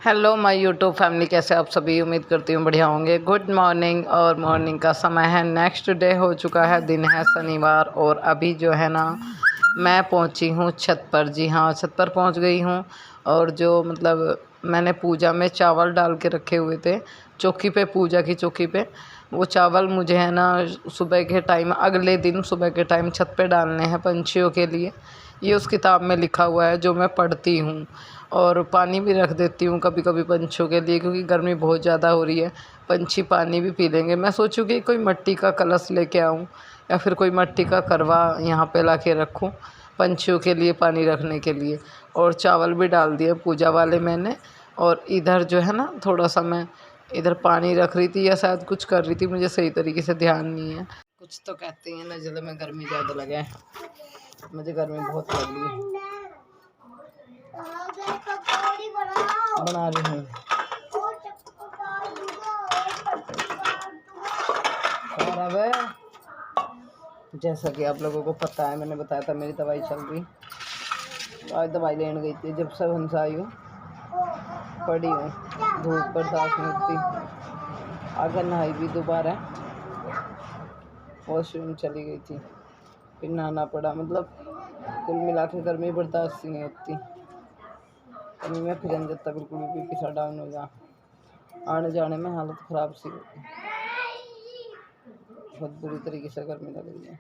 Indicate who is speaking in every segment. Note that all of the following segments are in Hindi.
Speaker 1: हेलो माय यूट्यूब फैमिली, कैसे आप सभी। उम्मीद करती हूँ बढ़िया होंगे। Good morning. और मॉर्निंग का समय है, नेक्स्ट डे हो चुका है, दिन है शनिवार। और अभी जो है ना मैं पहुँची हूँ छत पर। जी हाँ, छत पर पहुँच गई हूँ। और जो मतलब मैंने पूजा में चावल डाल के रखे हुए थे चौकी पे, पूजा की चौकी पे, वो चावल मुझे है ना सुबह के टाइम, अगले दिन सुबह के टाइम छत पे डालने हैं पंछियों के लिए। ये उस किताब में लिखा हुआ है जो मैं पढ़ती हूँ। और पानी भी रख देती हूँ कभी कभी पंछियों के लिए, क्योंकि गर्मी बहुत ज़्यादा हो रही है, पंछी पानी भी पी लेंगे। मैं सोचूँ कि कोई मिट्टी का कलश लेके आऊँ या फिर कोई मिट्टी का करवा यहाँ पे ला के रखूँ पंछियों के लिए पानी रखने के लिए। और चावल भी डाल दिए पूजा वाले मैंने। और इधर जो है ना थोड़ा सा मैं इधर पानी रख रही थी या शायद कुछ कर रही थी, मुझे सही तरीके से ध्यान नहीं है। कुछ तो कहते हैं ना, जल्द में गर्मी ज़्यादा लगे, मुझे गर्मी बहुत लग रही है। बना रही हूँ। और अब जैसा कि आप लोगों को पता है, मैंने बताया था मेरी दवाई चल रही। आज दवाई लेने गई थी, जब सब हमसे आई हूँ पड़ी हूँ, धूप बर्दाश्त नहीं होती। अगर नहाई भी दोबारा, वॉशरूम चली गई थी, फिर नहाना पड़ा। मतलब कुल मिला के गर्मी बर्दाश्त नहीं होती। गर्मी में फिर जाता, बिल्कुल भी पिछड़ा डाउन हो जा, आने जाने में हालत ख़राब सी होती, बहुत बुरी तरीके से गर्मी लग रही है।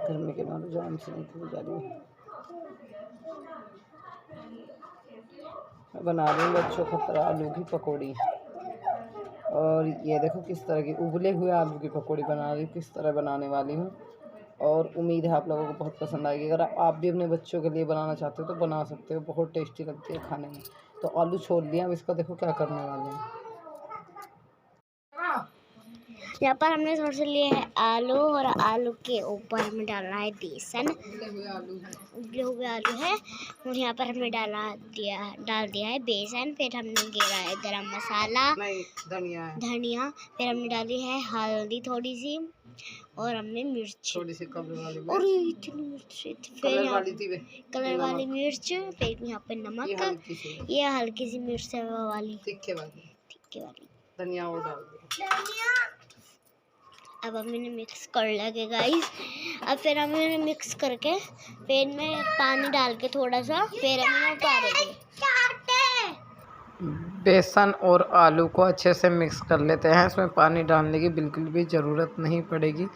Speaker 1: गर्मी के मारे जान से निकल जा रही है। मैं बना रही हूँ बच्चों खतरा आलू की पकौड़ी। और ये देखो किस तरह की उबले हुए आलू की पकौड़ी बना रही हूँ, किस तरह बनाने वाली हूँ। और उम्मीद है आप लोगों को बहुत पसंद आएगी। अगर आप भी अपने बच्चों के लिए बनाना चाहते हो तो बना सकते हो, बहुत टेस्टी लगती है खाने में। तो आलू छोड़ लिया, अब इसका देखो क्या करने वाले हैं।
Speaker 2: यहाँ पर हमने थोड़े से लिए है आलू, और आलू के ऊपर हमें डालना है बेसन। उबले हुए आलू है, और यहाँ पर हमने डाल दिया है बेसन। फिर हमने गिरा है गरम मसाला, धनिया। फिर हमने डाली है हल्दी थोड़ी सी, और हमने मिर्च
Speaker 1: थोड़ी सी कलर वाली
Speaker 2: और इतनी मिर्च, फिर कलर वाली मिर्च, फिर यहाँ पे नमक, ये हल्की सी मिर्च है वो वाली,
Speaker 1: तीखे वाली धनिया और डाल दिया।
Speaker 2: अब हमने मिक्स कर लगे गाइस। अब फिर हमने मिक्स करके फिर में पानी डाल के थोड़ा सा, फिर हमने उतारेंगे।
Speaker 1: बेसन और आलू को अच्छे से मिक्स कर लेते हैं। इसमें पानी डालने की बिल्कुल भी ज़रूरत नहीं पड़ेगी।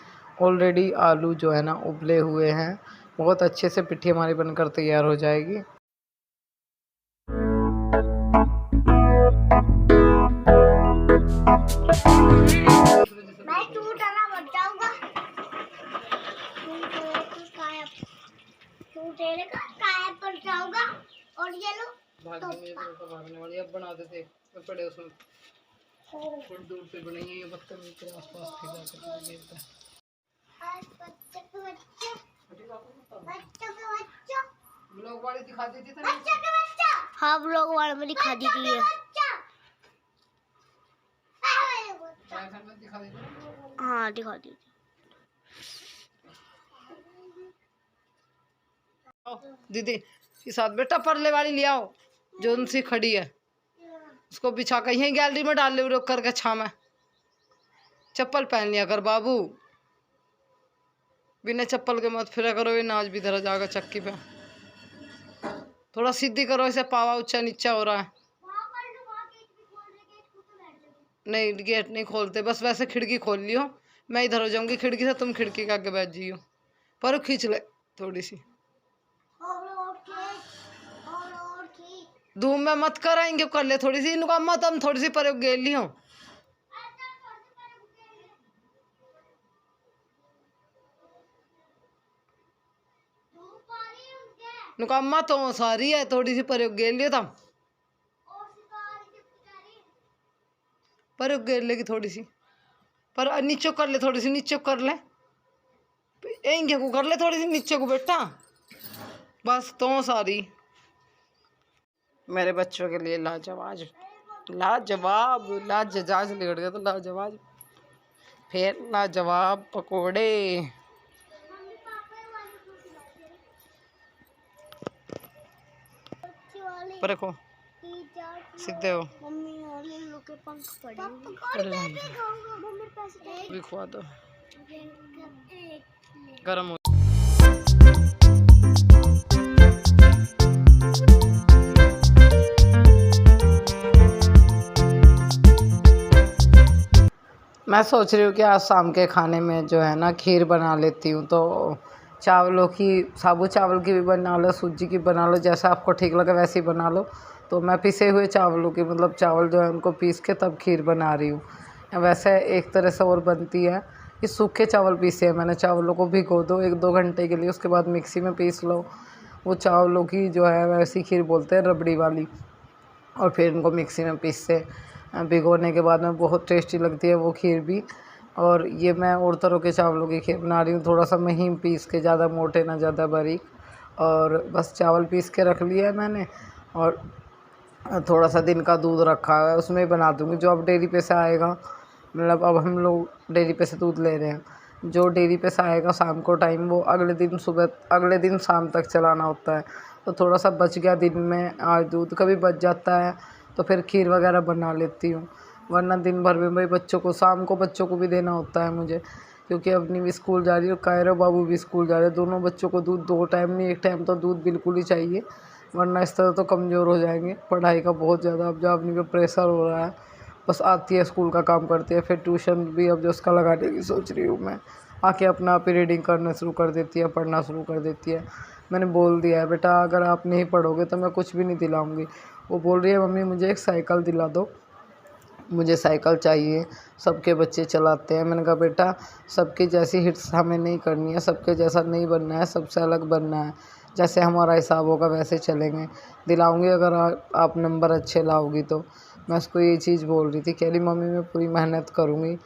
Speaker 1: ऑलरेडी आलू जो है ना उबले हुए हैं, बहुत अच्छे से पिट्ठी हमारी बनकर तैयार हो जाएगी।
Speaker 2: और ये लो
Speaker 1: भागने वाली अब बना देते पड़े उसमें, थोड़ी दूर पे बनी है ये बदतमीज के आसपास ब्लॉग वाली दिखा दी थी।
Speaker 2: हाँ, ब्लॉग वाले में दिखा दी थी ये। हाँ, दिखा दी।
Speaker 1: दीदी के साथ बेटा परले वाली ले आओ, जो उनसी खड़ी है उसको बिछा कर यहीं गैलरी में डाल ले, रोक करके छां में। चप्पल पहन लिया कर बाबू, बिना चप्पल के मत फिरा करो, ये नाच भी धरा जाएगा चक्की पे। थोड़ा सीधी करो, इसे पावा ऊंचा नीचा हो रहा है। नहीं गेट नहीं खोलते, बस वैसे खिड़की खोल लियो। मैं इधर हो जाऊंगी खिड़की से, तुम खिड़की के आगे बैठ जाइयो। पर खींच ले थोड़ी सी, धूम में मत कराएंगे, कर ले थोड़ी सी नुकामा, तुम थोड़ी सी पर गेल लियो। नुकामा तो सारी है, थोड़ी सी पर गेल लियो तुम, पर गेल लेगी थोड़ी सी, पर नीचे कर ले, थोड़ी सी नीचे कर ले, को कर ले थोड़ी सी नीचे को बेटा। बस तो सारी मेरे बच्चों के लिए लाजवाब लाजवाब लाजवाब लिखट गया तो लाजवाब, फिर लाजवाब पकोड़े। पर देखो सीधे हो
Speaker 2: मम्मी के पंख पड़े
Speaker 1: भी खुआ दो गर्म हो। मैं सोच रही हूँ कि आज शाम के खाने में जो है ना खीर बना लेती हूँ। तो चावलों की, साबुत चावल की भी बना लो, सूजी की बना लो, जैसा आपको ठीक लगे वैसे ही बना लो। तो मैं पिसे हुए चावलों की, मतलब चावल जो है उनको पीस के तब खीर बना रही हूँ। वैसे एक तरह से और बनती है कि सूखे चावल पीसे हैं मैंने, चावलों को भिगो दो 1-2 घंटे के लिए, उसके बाद मिक्सी में पीस लो। वो चावलों की जो है वैसी खीर बोलते हैं, रबड़ी वाली। और फिर इनको मिक्सी में पीस से भिगोने के बाद में बहुत टेस्टी लगती है वो खीर भी। और ये मैं और तरह के चावलों की खीर बना रही हूँ, थोड़ा सा महीन पीस के, ज़्यादा मोटे ना ज़्यादा बारीक। और बस चावल पीस के रख लिया है मैंने, और थोड़ा सा दिन का दूध रखा है उसमें बना दूँगी। जो अब डेयरी पे से आएगा, मतलब अब हम लोग डेयरी पे से दूध ले रहे हैं, जो डेयरी पे से आएगा शाम को टाइम, वो अगले दिन शाम तक चलाना होता है। तो थोड़ा सा बच गया दिन में, आज दूध कभी बच जाता है तो फिर खीर वगैरह बना लेती हूँ। वरना दिन भर में भाई बच्चों को, शाम को बच्चों को भी देना होता है मुझे, क्योंकि अपनी भी स्कूल जा रही है और कायरो बाबू भी स्कूल जा रहे हैं। दोनों बच्चों को दूध 2 टाइम नहीं, 1 टाइम तो दूध बिल्कुल ही चाहिए, वरना इस तरह तो कमज़ोर हो जाएंगे। पढ़ाई का बहुत ज़्यादा अब जो अपनी पे प्रेशर हो रहा है। बस आती है, स्कूल का काम करती है, फिर ट्यूशन भी अब जो उसका लगाने की सोच रही हूँ मैं। आके अपना आप ही रीडिंग करना शुरू कर देती है, पढ़ना शुरू कर देती है। मैंने बोल दिया है, बेटा अगर आप नहीं पढ़ोगे तो मैं कुछ भी नहीं दिलाऊंगी। वो बोल रही है, मम्मी मुझे एक साइकिल दिला दो, मुझे साइकिल चाहिए, सबके बच्चे चलाते हैं। मैंने कहा बेटा सबकी जैसी हिट्स हमें नहीं करनी है, सबके जैसा नहीं बनना है, सबसे अलग बनना है। जैसे हमारा हिसाब होगा वैसे चलेंगे। दिलाऊंगी अगर आप नंबर अच्छे लाओगी तो। मैं उसको ये चीज़ बोल रही थी, कह रही मम्मी मैं पूरी मेहनत करूँगी,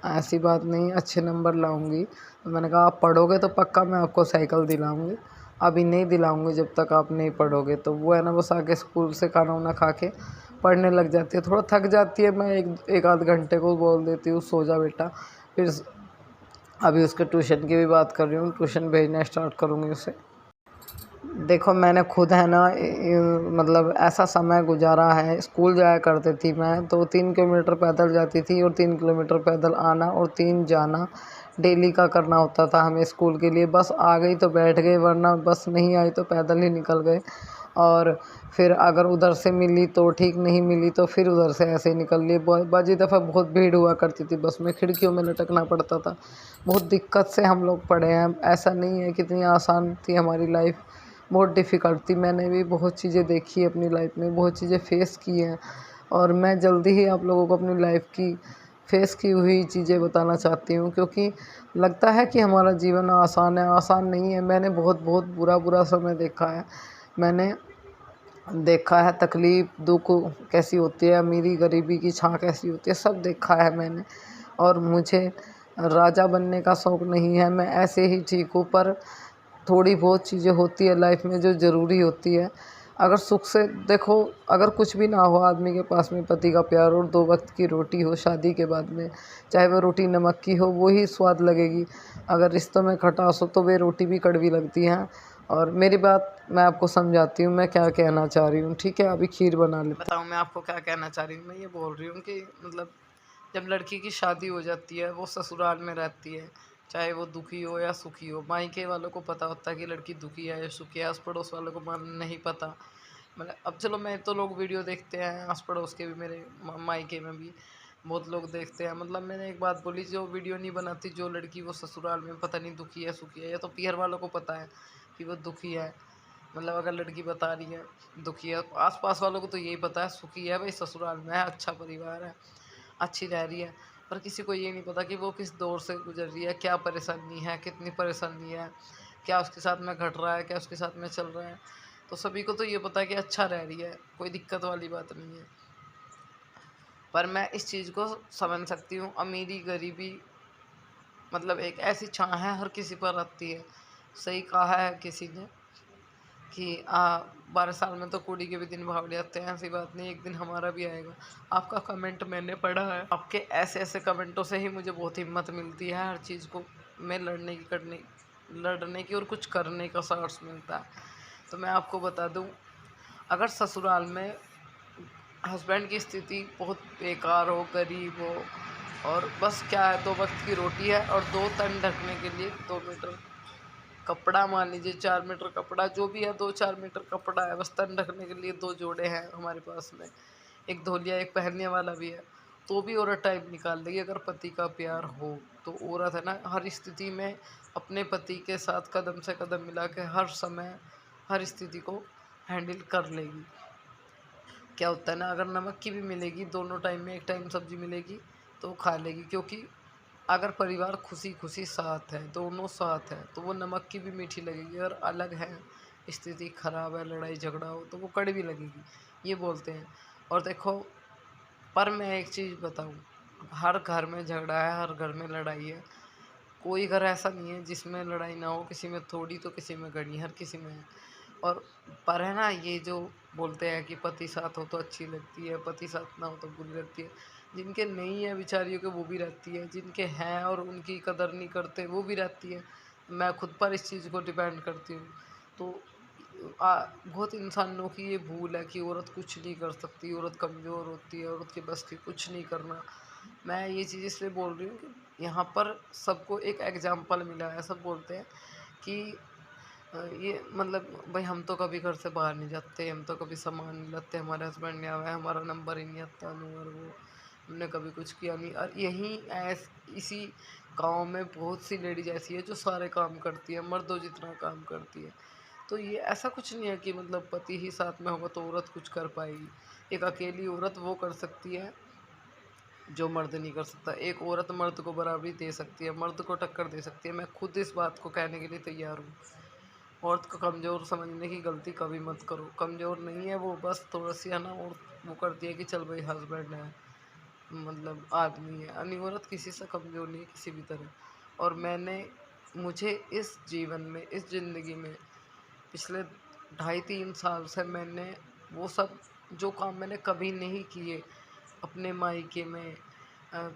Speaker 1: ऐसी बात नहीं, अच्छे नंबर लाऊंगी। तो मैंने कहा आप पढ़ोगे तो पक्का मैं आपको साइकिल दिलाऊंगी, अभी नहीं दिलाऊंगी जब तक आप नहीं पढ़ोगे। तो वो है ना, बस आके स्कूल से खाना वाना खा के पढ़ने लग जाती है, थोड़ा थक जाती है। मैं एक आध घंटे को बोल देती हूँ सो जा बेटा। फिर अभी उसके ट्यूशन की भी बात कर रही हूँ, ट्यूशन भेजना स्टार्ट करूँगी उसे। देखो मैंने खुद है ना, मतलब ऐसा समय गुजारा है, स्कूल जाया करती थी मैं तो 3 किलोमीटर पैदल जाती थी, और 3 किलोमीटर पैदल आना और 3 जाना डेली का करना होता था हमें स्कूल के लिए। बस आ गई तो बैठ गए, वरना बस नहीं आई तो पैदल ही निकल गए। और फिर अगर उधर से मिली तो ठीक, नहीं मिली तो फिर उधर से ऐसे ही निकल लिए। बाजी दफ़ा बहुत भीड़ हुआ करती थी बस में, खिड़कियों में लटकना पड़ता था। बहुत दिक्कत से हम लोग पढ़े हैं, ऐसा नहीं है कितनी आसान थी हमारी लाइफ, बहुत डिफ़िकल्ट थी। मैंने भी बहुत चीज़ें देखी अपनी लाइफ में, बहुत चीज़ें फ़ेस की हैं। और मैं जल्दी ही आप लोगों को अपनी लाइफ की फ़ेस की हुई चीज़ें बताना चाहती हूँ, क्योंकि लगता है कि हमारा जीवन आसान है, आसान नहीं है। मैंने बहुत बहुत बुरा समय देखा है। मैंने देखा है तकलीफ़ दुख कैसी होती है, अमीरी गरीबी की छाँ कैसी होती है, सब देखा है मैंने। और मुझे राजा बनने का शौक़ नहीं है, मैं ऐसे ही ठीक हूँ। पर थोड़ी बहुत चीज़ें होती है लाइफ में जो ज़रूरी होती है। अगर सुख से देखो, अगर कुछ भी ना हो आदमी के पास में, पति का प्यार और 2 वक्त की रोटी हो शादी के बाद में, चाहे वह रोटी नमक की हो वही स्वाद लगेगी। अगर रिश्तों में खटास हो तो वे रोटी भी कड़वी लगती हैं। और मेरी बात मैं आपको समझाती हूँ, मैं क्या कहना चाह रही हूँ, ठीक है। अभी खीर बना लेते बताऊँ मैं आपको क्या कहना चाह रही हूँ। मैं ये बोल रही हूँ कि मतलब जब लड़की की शादी हो जाती है, वो ससुराल में रहती है, चाहे वो दुखी हो या सुखी हो। मायके वालों को पता होता है कि लड़की दुखी है या सुखी है, आस पड़ोस वालों को नहीं पता। मतलब अब चलो, मैं तो लोग वीडियो देखते हैं आस पड़ोस के भी, मेरे मायके में भी बहुत लोग देखते हैं। मतलब मैंने एक बात बोली, जो वीडियो नहीं बनाती जो लड़की, वो ससुराल में पता नहीं दुखी है सुखी है, या तो पीहर वालों को पता है कि वो दुखी है। मतलब अगर लड़की बता रही है दुखी है, आस पास वालों को तो यही पता है सुखी है, भाई ससुराल में है, अच्छा परिवार है, अच्छी रह रही है। पर किसी को ये नहीं पता कि वो किस दौर से गुजर रही है, क्या परेशानी है, कितनी परेशानी है, क्या उसके साथ में घट रहा है, क्या उसके साथ में चल रहा है। तो सभी को तो ये पता है कि अच्छा रह रही है, कोई दिक्कत वाली बात नहीं है। पर मैं इस चीज़ को समझ सकती हूँ, अमीरी गरीबी मतलब एक ऐसी छाँ है, हर किसी पर आती है। सही कहा है किसी ने कि 12 साल में तो कुड़ी के भी दिन भाग जाते हैं, ऐसी बात नहीं, एक दिन हमारा भी आएगा। आपका कमेंट मैंने पढ़ा है, आपके ऐसे ऐसे कमेंटों से ही मुझे बहुत हिम्मत मिलती है, हर चीज़ को मैं लड़ने की और कुछ करने का साहस मिलता है। तो मैं आपको बता दूं, अगर ससुराल में हस्बैंड की स्थिति बहुत बेकार हो, गरीब हो, और बस क्या है, 2 वक्त की रोटी है और 2 तन ढकने के लिए 2 मीटर कपड़ा, मान लीजिए 4 मीटर कपड़ा, जो भी है 2-4 मीटर कपड़ा है, बस तन ढकने के लिए 2 जोड़े हैं हमारे पास में, एक धोलिया, एक पहनने वाला भी है, तो भी औरत टाइम निकाल देगी अगर पति का प्यार हो। तो औरत है ना, हर स्थिति में अपने पति के साथ कदम से कदम मिला के हर समय हर स्थिति को हैंडल कर लेगी। क्या होता है ना, अगर नमक की भी मिलेगी, दोनों टाइम में एक टाइम सब्जी मिलेगी तो वो खा लेगी, क्योंकि अगर परिवार खुशी खुशी साथ है, दोनों साथ है, तो वो नमक की भी मीठी लगेगी। अगर अलग है, स्थिति खराब है, लड़ाई झगड़ा हो, तो वो कड़वी लगेगी, ये बोलते हैं। और देखो, पर मैं एक चीज़ बताऊं, हर घर में झगड़ा है, हर घर में लड़ाई है, कोई घर ऐसा नहीं है जिसमें लड़ाई ना हो, किसी में थोड़ी तो किसी में घड़ी, हर किसी में है। और पर है ना, ये जो बोलते हैं कि पति साथ हो तो अच्छी लगती है, पति साथ ना हो तो बुरी लगती है, जिनके नहीं है बेचारियों के वो भी रहती है, जिनके हैं और उनकी कदर नहीं करते वो भी रहती है। मैं खुद पर इस चीज़ को डिपेंड करती हूँ। तो बहुत इंसानों की ये भूल है कि औरत कुछ नहीं कर सकती, औरत कमज़ोर होती है, औरत के बस की कुछ नहीं करना। मैं ये चीज़ इसलिए बोल रही हूँ कि यहाँ पर सबको एक एग्जाम्पल मिला है, सब बोलते हैं कि ये मतलब भाई हम तो कभी घर से बाहर नहीं जाते, हम तो कभी सामान नहीं लाते, हमारे हस्बैंड ने आया है, हमारा नंबर ही नहीं आता, और वो हमने कभी कुछ किया नहीं। और यही इसी गांव में बहुत सी लेडीज ऐसी है जो सारे काम करती है, मर्दों जितना काम करती है। तो ये ऐसा कुछ नहीं है कि मतलब पति ही साथ में होगा तो औरत कुछ कर पाएगी। एक अकेली औरत वो कर सकती है जो मर्द नहीं कर सकता। एक औरत मर्द को बराबरी दे सकती है, मर्द को टक्कर दे सकती है। मैं खुद इस बात को कहने के लिए तैयार हूँ। औरत को कमज़ोर समझने की गलती कभी मत करो। कमज़ोर नहीं है वो, बस थोड़ा सी है ना, और वो करती है कि चल भाई हस्बैंड है, मतलब आदमी है। यानी औरत किसी से कमज़ोर नहीं है किसी भी तरह। और मुझे इस जीवन में, इस ज़िंदगी में, पिछले 2.5-3 साल से मैंने वो सब जो काम मैंने कभी नहीं किए अपने मायके में,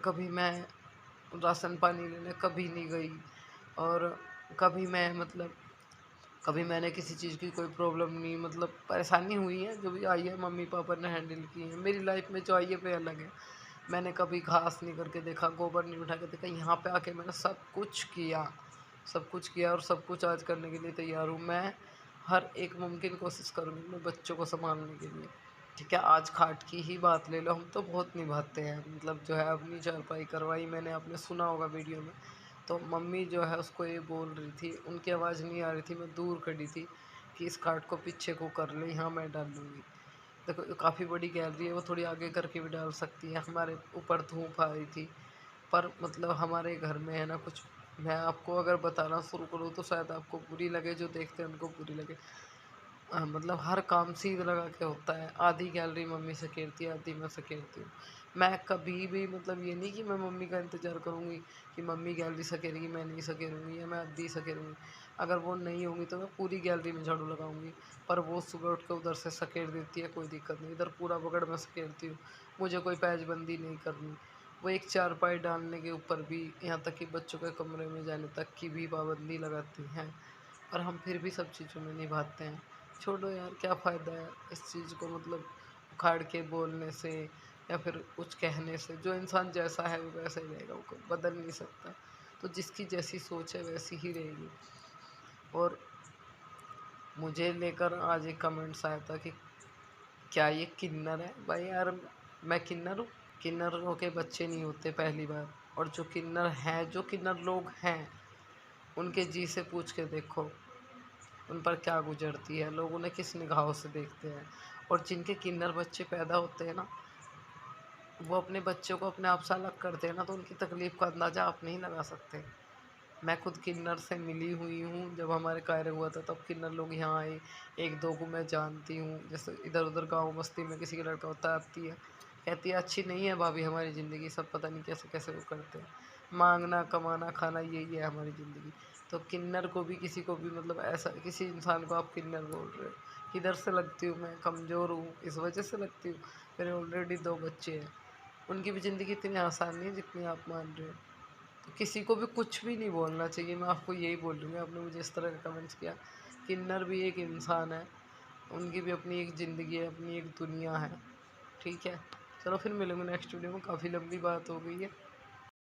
Speaker 1: कभी मैं राशन पानी लेने कभी नहीं गई, और कभी मैं मतलब कभी मैंने किसी चीज़ की कोई प्रॉब्लम नहीं, मतलब परेशानी हुई है जो भी आई है मम्मी पापा ने हैंडल की है। मेरी लाइफ में जो आई है वो अलग है। मैंने कभी घास नहीं करके देखा, गोबर नहीं उठा के देखा, यहाँ पे आके मैंने सब कुछ किया और सब कुछ आज करने के लिए तैयार हूँ। मैं हर एक मुमकिन कोशिश करूँगी अपने बच्चों को संभालने के लिए। ठीक है, आज खाट की ही बात ले लो, हम तो बहुत निभाते हैं, मतलब जो है अपनी चारपाई करवाई मैंने, आपने सुना होगा वीडियो में। तो मम्मी जो है उसको ये बोल रही थी, उनकी आवाज़ नहीं आ रही थी, मैं दूर खड़ी थी कि इस खाट को पीछे को कर ले, यहाँ मैं डाल लूँगी। देखो काफ़ी बड़ी गैलरी है, वो थोड़ी आगे करके भी डाल सकती है। हमारे ऊपर धूप आ रही थी, पर मतलब हमारे घर में है ना कुछ, मैं आपको अगर बताना शुरू करूँ तो शायद आपको बुरी लगे, जो देखते हैं उनको बुरी लगे। मतलब हर काम सीध लगा के होता है। आधी गैलरी मम्मी सकेरती है, आधी मैं सकेरती हूँ। मैं कभी भी मतलब ये नहीं कि मैं मम्मी का इंतज़ार करूँगी कि मम्मी गैलरी सकेरेगी मैं नहीं सकेरूँगी, या मैं आधी सकेरूँगी। अगर वो नहीं होंगी तो मैं पूरी गैलरी में झाड़ू लगाऊँगी। पर वो सुबह उठ के उधर से सकेर देती है, कोई दिक्कत नहीं, इधर पूरा बगड़ मैं सकेरती हूँ। मुझे कोई पैचबंदी नहीं करनी। वो एक चारपाई डालने के ऊपर भी, यहाँ तक कि बच्चों के कमरे में जाने तक की भी पाबंदी लगाती हैं, और हम फिर भी सब चीज़ों में निभाते हैं। छोड़ो यार, क्या फ़ायदा है इस चीज़ को मतलब उखाड़ के बोलने से या फिर कुछ कहने से। जो इंसान जैसा है वो वैसा ही रहेगा, वो कोई बदल नहीं सकता। तो जिसकी जैसी सोच है वैसी ही रहेगी। और मुझे लेकर आज एक कमेंट्स आया था कि क्या ये किन्नर है। भाई यार, मैं किन्नर हूँ? किन्नरों के बच्चे नहीं होते पहली बार। और जो किन्नर हैं, जो किन्नर लोग हैं, उनके जी से पूछ के देखो उन पर क्या गुजरती है, लोग उन्हें किस निगाहों से देखते हैं। और जिनके किन्नर बच्चे पैदा होते हैं ना, वो अपने बच्चों को अपने आप से अलग करते हैं ना, तो उनकी तकलीफ़ का अंदाज़ा आप नहीं लगा सकते। मैं खुद किन्नर से मिली हुई हूँ, जब हमारे कार्य हुआ था तब किन्नर लोग यहाँ आए। 1-2 को मैं जानती हूँ, जैसे इधर उधर गाँव बस्ती में किसी का लड़का होता है, आती है, कहती है अच्छी नहीं है भाभी हमारी ज़िंदगी, सब पता नहीं कैसे कैसे वो करते हैं। मांगना कमाना खाना यही है हमारी ज़िंदगी। तो किन्नर को भी, किसी को भी, मतलब ऐसा किसी इंसान को आप किन्नर बोल रहे हो। किधर से लगती हूँ मैं? कमज़ोर हूँ इस वजह से लगती हूँ? मेरे ऑलरेडी 2 बच्चे हैं, उनकी भी ज़िंदगी इतनी आसान नहीं है जितनी आप मान रहे हो। तो किसी को भी कुछ भी नहीं बोलना चाहिए, मैं आपको यही बोलूँगी। आपने मुझे इस तरह का कमेंट्स किया। किन्नर भी एक इंसान है, उनकी भी अपनी एक ज़िंदगी है, अपनी एक दुनिया है, ठीक है। चलो फिर मिलेंगे नेक्स्ट वीडियो में। काफ़ी लंबी बात हो गई है।